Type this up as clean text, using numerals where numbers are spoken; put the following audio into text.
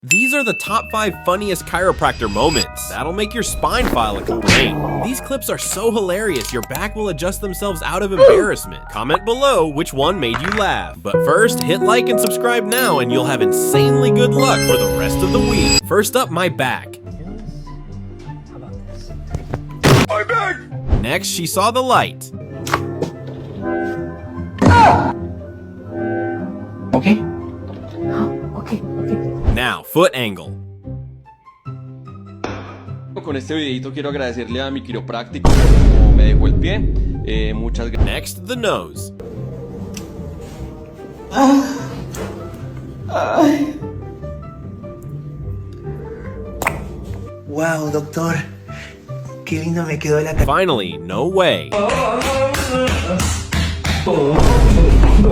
These are the top 5 funniest chiropractor moments. That'll make your spine file a complaint. These clips are so hilarious, your back will adjust themselves out of embarrassment. Comment below which one made you laugh. But first, hit like and subscribe now and you'll have insanely good luck for the rest of the week. First up, my back. How about this? My back! Next, she saw the light. Okay? Okay. Now, foot angle. Con este videito quiero agradecerle a mi quiropráctico como me dejó el pie. Muchas gracias. Next, the nose. Wow, doctor. Qué lindo me quedó la cara. Finally, no way.